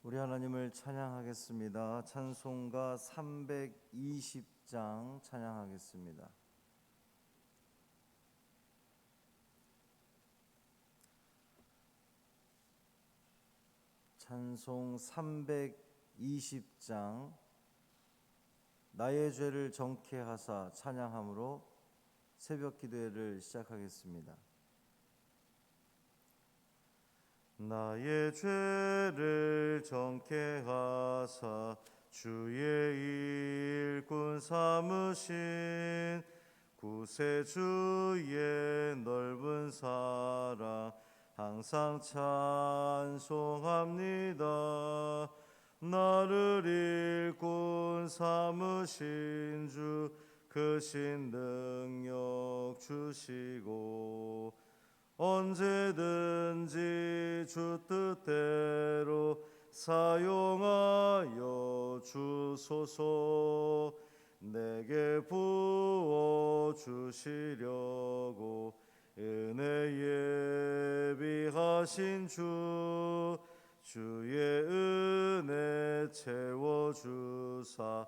우리 하나님을 찬양하겠습니다. 찬송가 320장 찬양하겠습니다. 찬송 320장 나의 죄를 정케 하사 찬양함으로 새벽 기도회를 시작하겠습니다. 나의 죄를 정케 하사 주의 일꾼 삼으신 구세주의 넓은 사랑 항상 찬송합니다. 나를 일꾼 삼으신 주 크신 능력 주시고 언제든지 주 뜻대로 사용하여 주소서. 내게 부어 주시려고 은혜 예비하신 주의 은혜 채워주사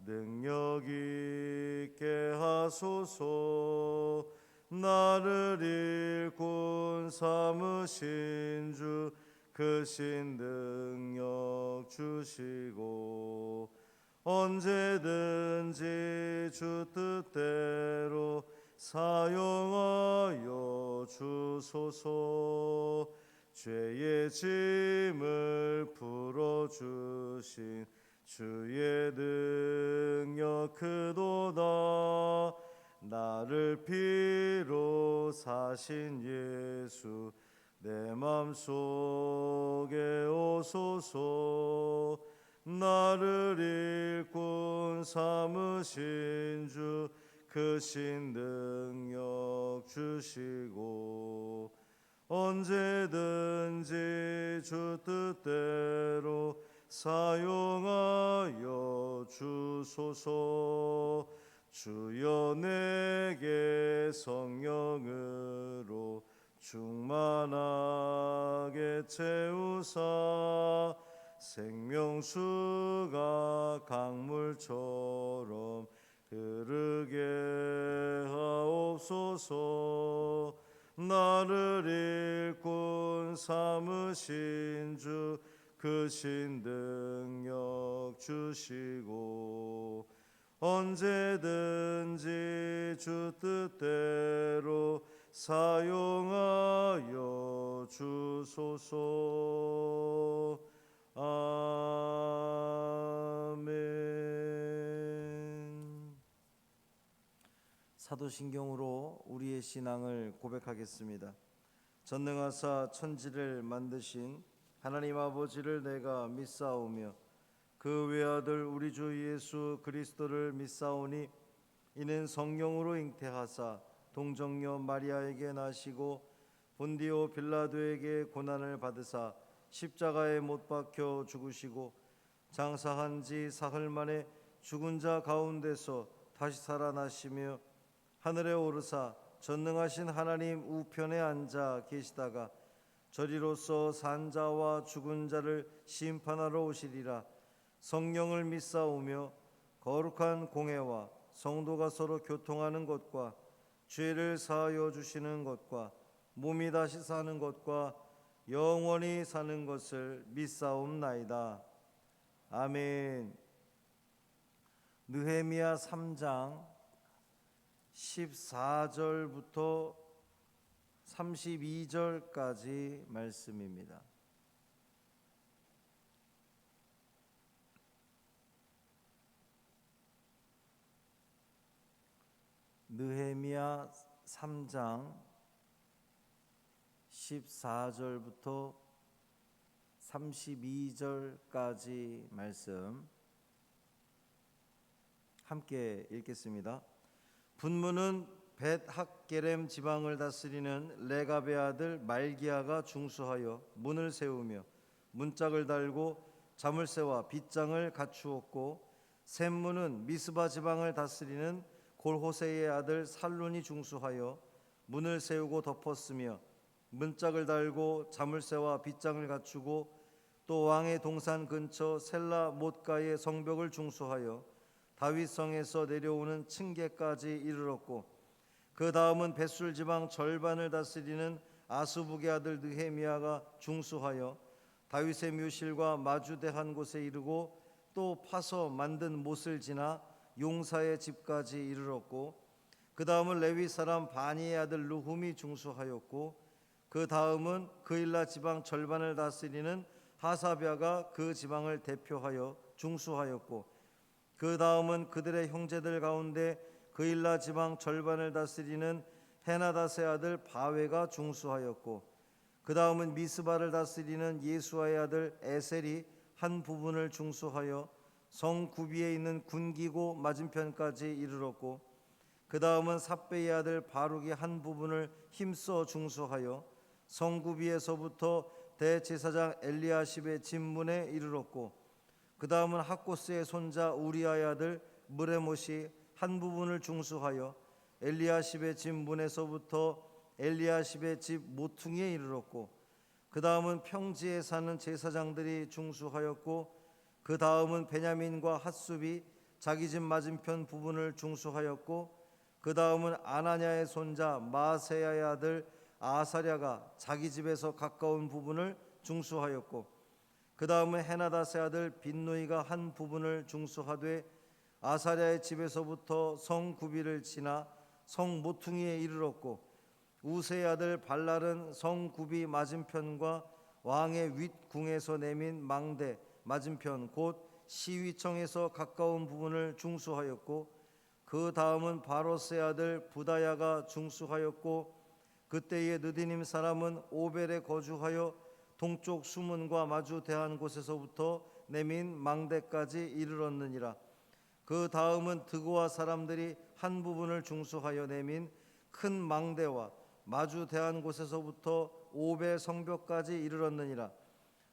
능력 있게 하소서. 나를 일꾼 삼으신 주 크신 능력 주시고 언제든지 주 뜻대로 사용하여 주소서. 죄의 짐을 풀어주신 주의 능력 크도다. 나를 피로 사신 예수 내 맘속에 오소서. 나를 일꾼 삼으신 주 크신 능력 주시고 언제든지 주 뜻대로 사용하여 주소서. 주여 내게 성령으로 충만하게 채우사 생명수가 강물처럼 흐르게 하옵소서. 나를 일꾼 삼으신 주 크신 능력 주시고 언제든지 주 뜻대로 사용하여 주소서. 아멘. 사도신경으로 우리의 신앙을 고백하겠습니다. 전능하사 천지를 만드신 하나님 아버지를 내가 믿사오며 그 외아들 우리 주 예수 그리스도를 믿사오니 이는 성령으로 잉태하사 동정녀 마리아에게 나시고 본디오 빌라도에게 고난을 받으사 십자가에 못 박혀 죽으시고 장사한 지 사흘 만에 죽은 자 가운데서 다시 살아나시며 하늘에 오르사 전능하신 하나님 우편에 앉아 계시다가 저리로서 산 자와 죽은 자를 심판하러 오시리라. 성령을 믿사오며 거룩한 공회와 성도가 서로 교통하는 것과 죄를 사하여 주시는 것과 몸이 다시 사는 것과 영원히 사는 것을 믿사옵나이다. 아멘. 느헤미야 3장 14절부터 32절까지 말씀입니다. 느헤미야 3장 14절부터 32절까지 말씀 함께 읽겠습니다. 분문은 벳학게렘 지방을 다스리는 레갑의 아들 말기야가 중수하여 문을 세우며 문짝을 달고 자물쇠와 빗장을 갖추었고 샘문은 미스바 지방을 다스리는 골호세의 아들 살룬이 중수하여 문을 세우고 덮었으며 문짝을 달고 자물쇠와 빗장을 갖추고 또 왕의 동산 근처 셀라 못가의 성벽을 중수하여 다윗성에서 내려오는 층계까지 이르렀고, 그 다음은 벳술 지방 절반을 다스리는 아스북의 아들 느헤미야가 중수하여 다윗의 묘실과 마주대한 곳에 이르고, 또 파서 만든 못을 지나 용사의 집까지 이르렀고, 그 다음은 레위 사람 바니의 아들 르훔이 중수하였고, 그 다음은 그일라 지방 절반을 다스리는 하사랴가 그 지방을 대표하여 중수하였고, 그 다음은 그들의 형제들 가운데 그일라 지방 절반을 다스리는 헤나닷의 아들 바웨가 중수하였고, 그 다음은 미스바를 다스리는 예수아의 아들 에셀이 한 부분을 중수하여 성 구비에 있는 군기고 맞은편까지 이르렀고, 그 다음은 삽베의 아들 바룩이 한 부분을 힘써 중수하여 성 구비에서부터 대제사장 엘리야십의 진문에 이르렀고, 그 다음은 학고스의 손자 우리아의 아들 무레못이 한 부분을 중수하여 엘리야십의 집 문에서부터 엘리야십의 집 모퉁이에 이르렀고, 그 다음은 평지에 사는 제사장들이 중수하였고, 그 다음은 베냐민과 핫숲이 자기 집 맞은편 부분을 중수하였고, 그 다음은 아나냐의 손자 마세야의 아들 아사랴가 자기 집에서 가까운 부분을 중수하였고, 그 다음은 헤나닷의 아들 빈누이가 한 부분을 중수하되 아사랴의 집에서부터 성 구비를 지나 성 모퉁이에 이르렀고, 우세의 아들 발랄은 성 구비 맞은편과 왕의 윗궁에서 내민 망대 맞은편 곧 시위청에서 가까운 부분을 중수하였고, 그 다음은 바로스의 아들 부다야가 중수하였고, 그때의 느디님 사람은 오벨에 거주하여 동쪽 수문과 마주 대한 곳에서부터 내민 망대까지 이르렀느니라. 그 다음은 드고아 사람들이 한 부분을 중수하여 내민 큰 망대와 마주 대한 곳에서부터 오벨 성벽까지 이르렀느니라.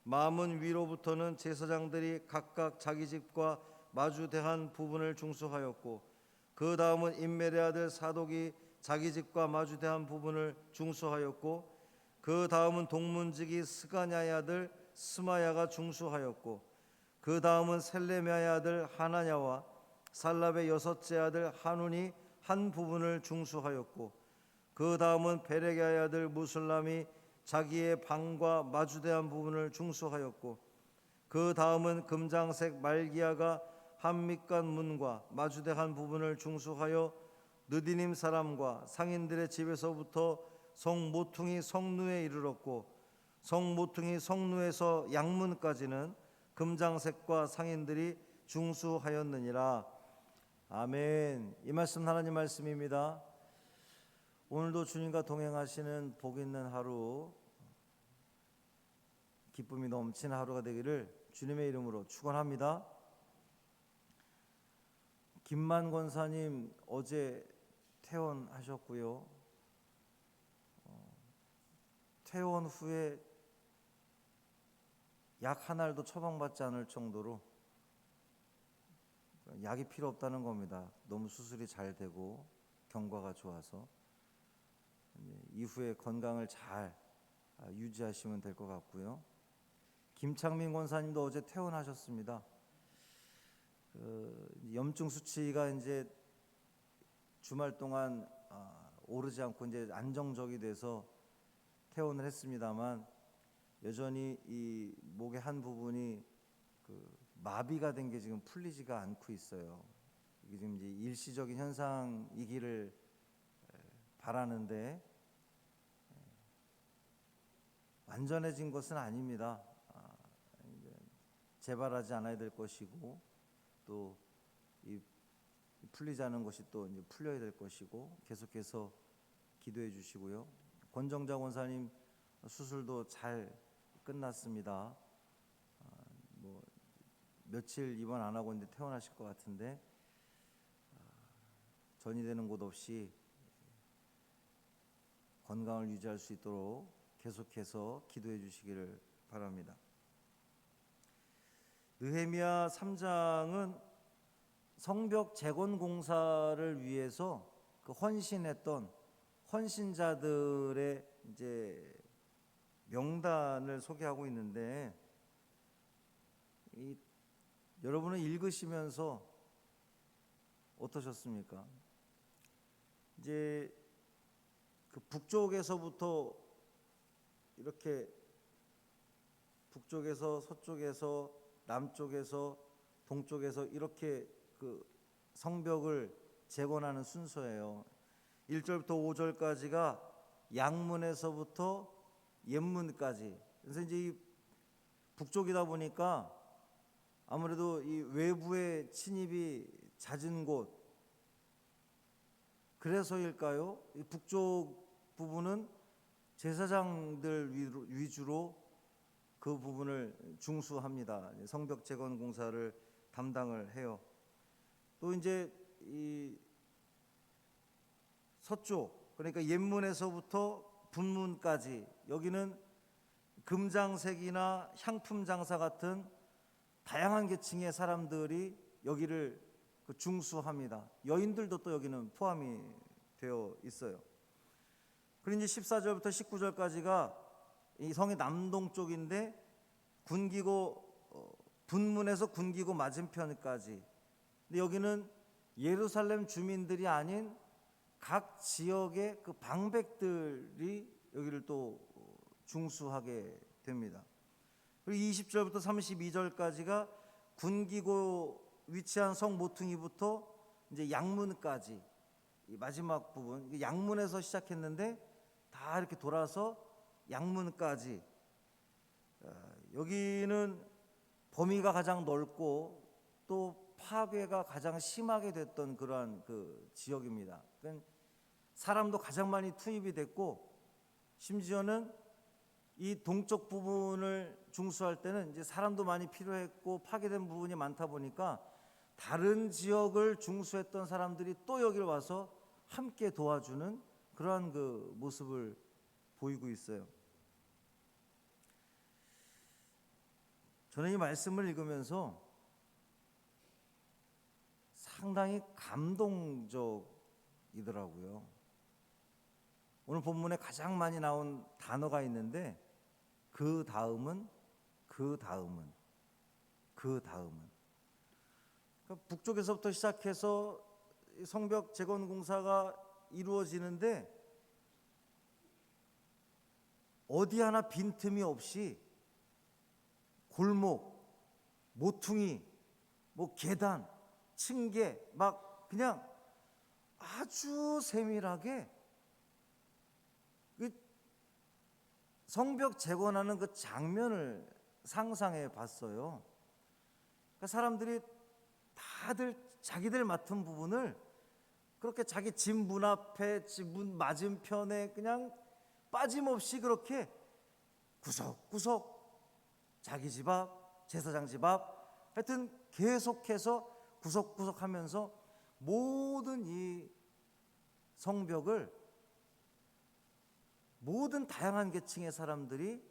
마문 위로부터는 제사장들이 각각 자기 집과 마주 대한 부분을 중수하였고, 그 다음은 임멜의 아들 사독이 자기 집과 마주 대한 부분을 중수하였고, 그 다음은 동문지기 스가냐의 아들 스마야가 중수하였고, 그 다음은 셀레미야의 아들 하나냐와 살랍의 여섯째 아들 하눈이 한 부분을 중수하였고, 그 다음은 베레가의 아들 무술람이 자기의 방과 마주대한 부분을 중수하였고, 그 다음은 금장색 말기야가 한밑간 문과 마주대한 부분을 중수하여 느디님 사람과 상인들의 집에서부터 성 모퉁이 성루에 이르렀고, 성 모퉁이 성루에서 양문까지는 금장색과 상인들이 중수하였느니라. 아멘. 이 말씀 하나님 말씀입니다. 오늘도 주님과 동행하시는 복 있는 하루, 기쁨이 넘치는 하루가 되기를 주님의 이름으로 축원합니다. 김만 권사님 어제 퇴원하셨고요. 퇴원 후에 약 한 알도 처방받지 않을 정도로 약이 필요 없다는 겁니다. 너무 수술이 잘 되고 경과가 좋아서 이후에 건강을 잘 유지하시면 될 것 같고요. 김창민 권사님도 어제 퇴원하셨습니다. 염증 수치가 이제 주말 동안 오르지 않고 이제 안정적이 돼서 퇴원을 했습니다만, 여전히 이 목의 한 부분이 마비가 된 게 지금 풀리지가 않고 있어요. 이게 지금 이제 일시적인 현상이기를 바라는데 완전해진 것은 아닙니다. 재발하지 않아야 될 것이고, 또 이 풀리지 않은 것이 또 이제 풀려야 될 것이고, 계속해서 기도해 주시고요. 권정자 권사님 수술도 잘 끝났습니다. 며칠 입원 안 하고 이제 퇴원하실 것 같은데, 전이되는 곳 없이 건강을 유지할 수 있도록 계속해서 기도해 주시기를 바랍니다. 느헤미야 3장은 성벽 재건 공사를 위해서 헌신했던 헌신자들의 이제 명단을 소개하고 있는데, 여러분은 읽으시면서 어떠셨습니까? 이제 그 북쪽에서부터 이렇게 북쪽에서 서쪽에서 남쪽에서 동쪽에서 이렇게 그 성벽을 재건하는 순서예요. 1절부터 5절까지가 양문에서부터 옛문까지. 그래서 이제 이 북쪽이다 보니까 아무래도 이 외부의 침입이 잦은 곳, 그래서일까요? 이 북쪽 부분은 제사장들 위주로 그 부분을 중수합니다. 성벽 재건 공사를 담당을 해요. 또 이제 이 서쪽, 그러니까 옛문에서부터 분문까지, 여기는 금장색이나 향품 장사 같은 다양한 계층의 사람들이 여기를 중수합니다. 여인들도 또 여기는 포함이 되어 있어요. 그리고 이제 14절부터 19절까지가 이 성의 남동쪽인데 군기고 분문에서 군기고 맞은편까지. 근데 여기는 예루살렘 주민들이 아닌 각 지역의 그 방백들이 여기를 또 중수하게 됩니다. 그리고 20절부터 32절까지가 군기고 위치한 성 모퉁이부터 이제 양문까지, 이 마지막 부분, 양문에서 시작했는데 다 이렇게 돌아서 양문까지. 여기는 범위가 가장 넓고 또 파괴가 가장 심하게 됐던 그러한 그 지역입니다. 그러니까 사람도 가장 많이 투입이 됐고, 심지어는 이 동쪽 부분을 중수할 때는 이제 사람도 많이 필요했고 파괴된 부분이 많다 보니까 다른 지역을 중수했던 사람들이 또 여기를 와서 함께 도와주는 그러한 그 모습을 보이고 있어요. 저는 이 말씀을 읽으면서 상당히 감동적이더라고요. 오늘 본문에 가장 많이 나온 단어가 있는데 그 다음은 그러니까 북쪽에서부터 시작해서 성벽 재건 공사가 이루어지는데 어디 하나 빈틈이 없이 골목, 모퉁이, 뭐 계단, 층계 막 그냥 아주 세밀하게 성벽 재건하는 그 장면을 상상해 봤어요. 그러니까 사람들이 다들 자기들 맡은 부분을 그렇게 자기 집 문 앞에, 집 문 맞은편에 그냥 빠짐없이 그렇게 구석구석 자기 집 앞, 제사장 집 앞, 하여튼 계속해서 구석구석 하면서 모든 이 성벽을 모든 다양한 계층의 사람들이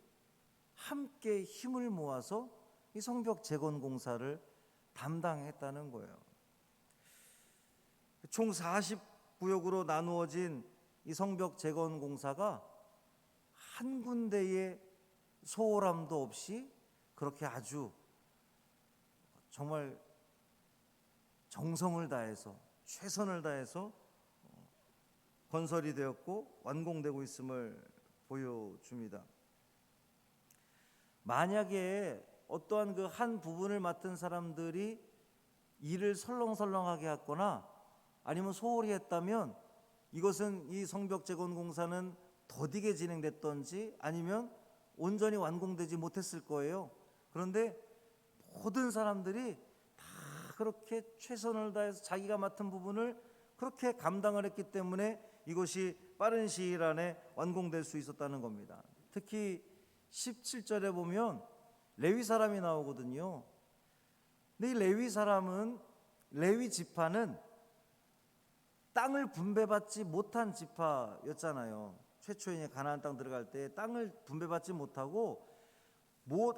함께 힘을 모아서 이 성벽 재건 공사를 담당했다는 거예요. 총 40구역으로 나누어진 이 성벽 재건 공사가 한 군데의 소홀함도 없이 그렇게 아주 정말 정성을 다해서 최선을 다해서 건설이 되었고 완공되고 있음을 보여줍니다. 만약에 어떠한 그 한 부분을 맡은 사람들이 일을 설렁설렁하게 했거나 아니면 소홀히 했다면 이것은 이 성벽 재건 공사는 더디게 진행됐던지 아니면 온전히 완공되지 못했을 거예요. 그런데 모든 사람들이 다 그렇게 최선을 다해서 자기가 맡은 부분을 그렇게 감당을 했기 때문에 이것이 빠른 시일 안에 완공될 수 있었다는 겁니다. 특히 17절에 보면 레위 사람이 나오거든요. 근데 이 레위 사람은, 레위 지파는 땅을 분배받지 못한 지파였잖아요. 최초에 가나안 땅 들어갈 때 땅을 분배받지 못하고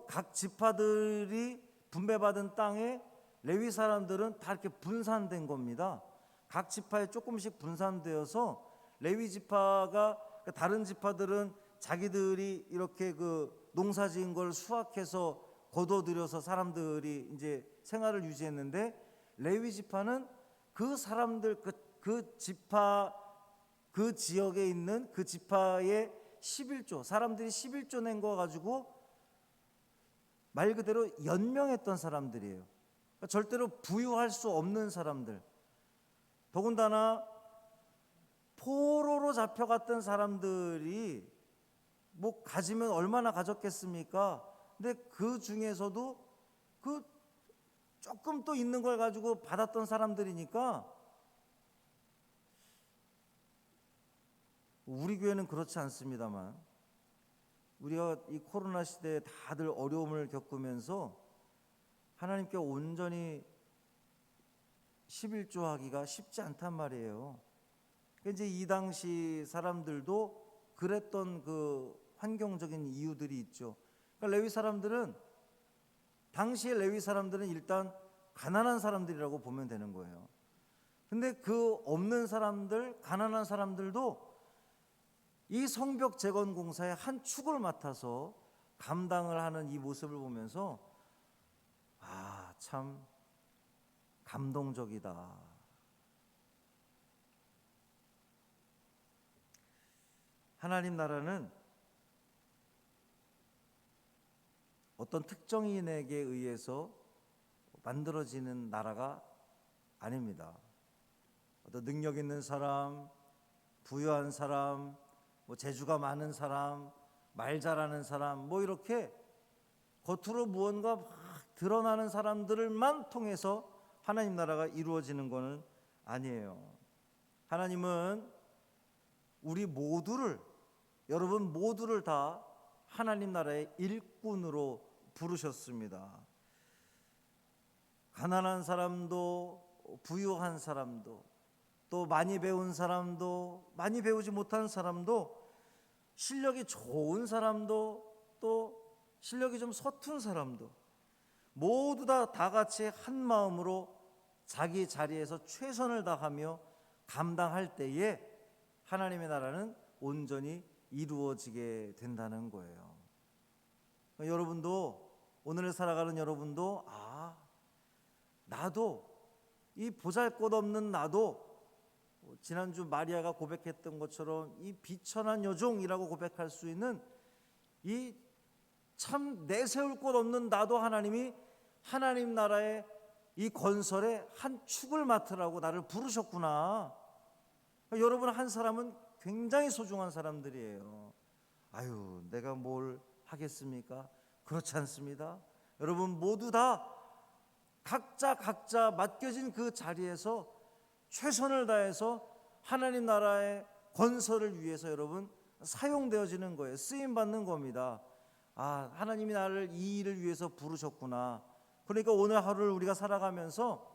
각 지파들이 분배받은 땅에 레위 사람들은 다 이렇게 분산된 겁니다. 각 지파에 조금씩 분산되어서 레위 지파가, 다른 지파들은 자기들이 이렇게 그 농사지은 걸 수확해서 거둬들여서 사람들이 이제 생활을 유지했는데, 레위 지파는 그 사람들 그 지파, 그 지역에 있는 그 지파의 11조, 사람들이 11조 낸 거 가지고 말 그대로 연명했던 사람들이에요. 그러니까 절대로 부유할 수 없는 사람들, 더군다나 포로로 잡혀갔던 사람들이 뭐 가지면 얼마나 가졌겠습니까? 근데 그 중에서도 그 조금 또 있는 걸 가지고 받았던 사람들이니까, 우리 교회는 그렇지 않습니다만, 우리가 이 코로나 시대에 다들 어려움을 겪으면서 하나님께 온전히 11조 하기가 쉽지 않단 말이에요. 이제 이 당시 사람들도 그랬던 그 환경적인 이유들이 있죠. 그러니까 레위 사람들은, 당시의 레위 사람들은 일단 가난한 사람들이라고 보면 되는 거예요. 근데 그 없는 사람들, 가난한 사람들도 이 성벽 재건 공사의 한 축을 맡아서 감당을 하는 이 모습을 보면서 참 감동적이다. 하나님 나라는 어떤 특정인에게 의해서 만들어지는 나라가 아닙니다. 어떤 능력 있는 사람, 부유한 사람, 뭐 재주가 많은 사람, 말 잘하는 사람, 뭐 이렇게 겉으로 무언가 막 드러나는 사람들만 통해서 하나님 나라가 이루어지는 것은 아니에요. 하나님은 우리 모두를, 여러분 모두를 다 하나님 나라의 일꾼으로 부르셨습니다. 가난한 사람도, 부유한 사람도, 또 많이 배운 사람도, 많이 배우지 못한 사람도, 실력이 좋은 사람도, 또 실력이 좀 서툰 사람도, 모두 다 같이 한 마음으로 자기 자리에서 최선을 다하며 감당할 때에 하나님의 나라는 온전히 이루어지게 된다는 거예요. 여러분도, 오늘을 살아가는 여러분도, 나도, 이 보잘것없는 나도, 지난주 마리아가 고백했던 것처럼 이 비천한 여종이라고 고백할 수 있는 이 참 내세울 곳 없는 나도 하나님이 하나님 나라의 이 건설에 한 축을 맡으라고 나를 부르셨구나. 여러분 한 사람은 굉장히 소중한 사람들이에요. 내가 뭘 하겠습니까? 그렇지 않습니다. 여러분 모두 다 각자 맡겨진 그 자리에서 최선을 다해서 하나님 나라의 건설을 위해서 여러분 사용되어지는 거예요. 쓰임 받는 겁니다. 하나님이 나를 이 일을 위해서 부르셨구나. 그러니까 오늘 하루를 우리가 살아가면서,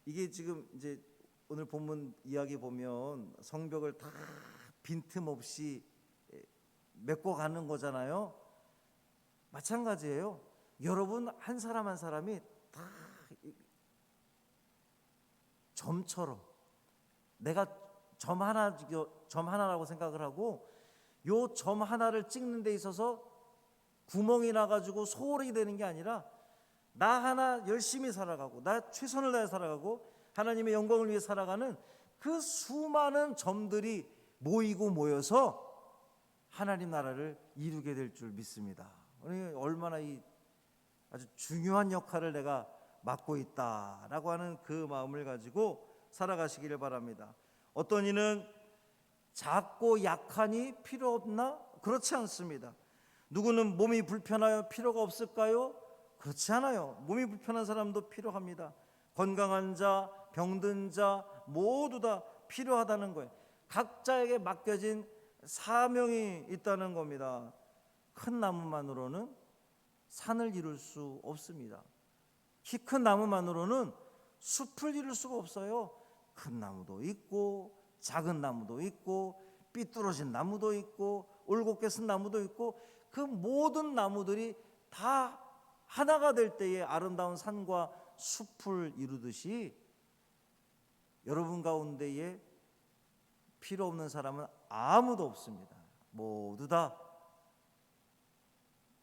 이게 지금 이제 오늘 본문 이야기 보면 성벽을 다 빈틈없이 메꿔가는 거잖아요. 마찬가지예요. 여러분 한 사람 한 사람이 다 점처럼, 내가 점 하나라고 생각을 하고, 요 점 하나를 찍는 데 있어서 구멍이 나가지고 소홀히 되는 게 아니라, 나 하나 열심히 살아가고, 나 최선을 다해 살아가고, 하나님의 영광을 위해 살아가는 그 수많은 점들이 모여서 하나님 나라를 이루게 될 줄 믿습니다. 얼마나 이 아주 중요한 역할을 내가 맡고 있다라고 하는 그 마음을 가지고 살아가시기를 바랍니다. 어떤 이는 작고 약하니 필요 없나? 그렇지 않습니다. 누구는 몸이 불편하여 필요가 없을까요? 그렇지 않아요. 몸이 불편한 사람도 필요합니다. 건강한 자, 병든 자 모두 다 필요하다는 거예요. 각자에게 맡겨진 사명이 있다는 겁니다. 큰 나무만으로는 산을 이룰 수 없습니다. 키 큰 나무만으로는 숲을 이룰 수가 없어요. 큰 나무도 있고 작은 나무도 있고 삐뚤어진 나무도 있고 올곧게 쓴 나무도 있고, 그 모든 나무들이 다 하나가 될 때에 아름다운 산과 숲을 이루듯이, 여러분 가운데에 필요 없는 사람은 아무도 없습니다. 모두 다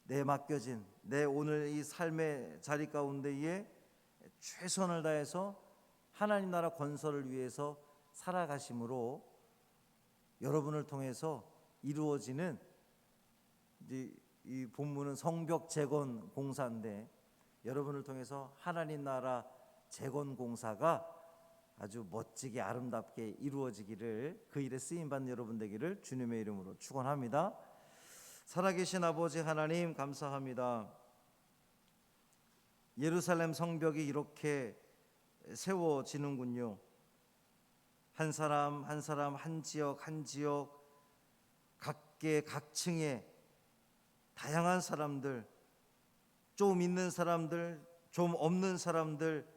내 맡겨진 내 오늘 이 삶의 자리 가운데에 최선을 다해서 하나님 나라 건설을 위해서 살아가심으로 여러분을 통해서 이루어지는 이 본문은 성벽 재건 공사인데 여러분을 통해서 하나님 나라 재건 공사가 아주 멋지게 아름답게 이루어지기를 그 일에 쓰임받는 여러분 되기를 주님의 이름으로 축원합니다. 살아계신 아버지 하나님 감사합니다. 예루살렘 성벽이 이렇게 세워지는군요. 한 사람 한 사람, 한 지역 한 지역, 각계 각층의 다양한 사람들, 좀 있는 사람들, 좀 없는 사람들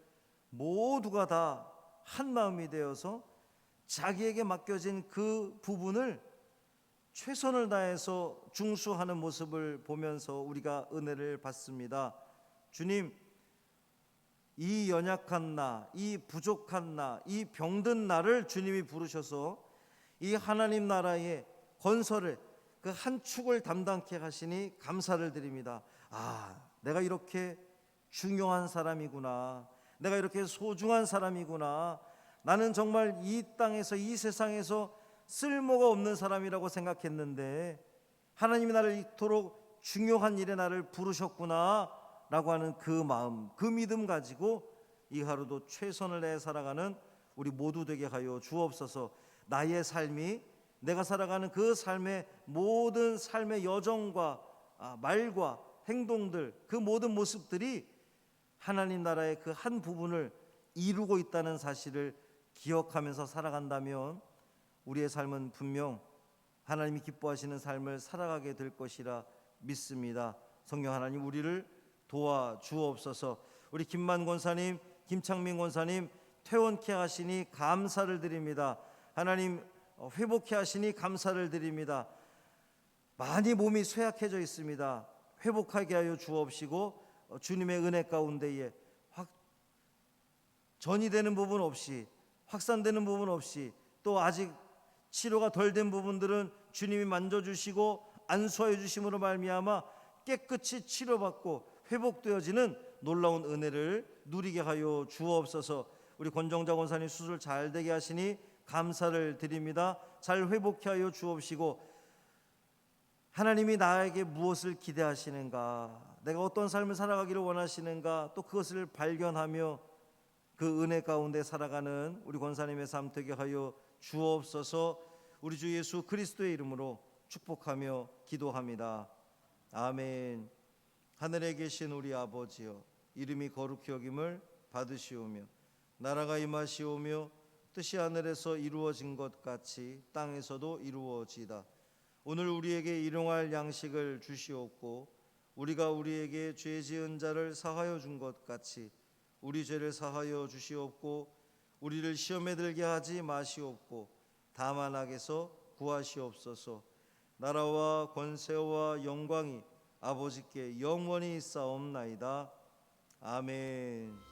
모두가 다 한 마음이 되어서 자기에게 맡겨진 그 부분을 최선을 다해서 중수하는 모습을 보면서 우리가 은혜를 받습니다. 주님, 이 연약한 나, 이 부족한 나, 이 병든 나를 주님이 부르셔서 이 하나님 나라의 건설을 그 한 축을 담당케 하시니 감사를 드립니다. 내가 이렇게 중요한 사람이구나, 내가 이렇게 소중한 사람이구나, 나는 정말 이 땅에서 이 세상에서 쓸모가 없는 사람이라고 생각했는데 하나님이 나를 이토록 중요한 일에 나를 부르셨구나 라고 하는 그 마음, 그 믿음 가지고 이 하루도 최선을 다해 살아가는 우리 모두 되게 하여 주옵소서. 나의 삶이, 내가 살아가는 그 삶의 모든 삶의 여정과 말과 행동들, 그 모든 모습들이 하나님 나라의 그 한 부분을 이루고 있다는 사실을 기억하면서 살아간다면 우리의 삶은 분명 하나님이 기뻐하시는 삶을 살아가게 될 것이라 믿습니다. 성령 하나님, 우리를 도와주옵소서. 우리 김만 권사님, 김창민 권사님 퇴원케 하시니 감사를 드립니다. 하나님, 회복케 하시니 감사를 드립니다. 많이 몸이 쇠약해져 있습니다. 회복하게 하여 주옵시고 주님의 은혜 가운데에 전이 되는 부분 없이, 확산되는 부분 없이, 또 아직 치료가 덜 된 부분들은 주님이 만져주시고 안수하여 주심으로 말미암아 깨끗이 치료받고 회복되어지는 놀라운 은혜를 누리게 하여 주옵소서. 우리 권정자 권사님 수술 잘 되게 하시니 감사를 드립니다. 잘 회복케 하여 주옵시고 하나님이 나에게 무엇을 기대하시는가, 내가 어떤 삶을 살아가기를 원하시는가, 또 그것을 발견하며 그 은혜 가운데 살아가는 우리 권사님의 삶 되게 하여 주옵소서. 우리 주 예수 그리스도의 이름으로 축복하며 기도합니다. 아멘. 하늘에 계신 우리 아버지여, 이름이 거룩히 여김을 받으시오며 나라가 임하시오며 뜻이 하늘에서 이루어진 것 같이 땅에서도 이루어지이다. 오늘 우리에게 일용할 양식을 주시옵고 우리가 우리에게 죄 지은 자를 사하여 준 것 같이 우리 죄를 사하여 주시옵고 우리를 시험에 들게 하지 마시옵고 다만 악에서 구하시옵소서. 나라와 권세와 영광이 아버지께 영원히 있사옵나이다. 아멘.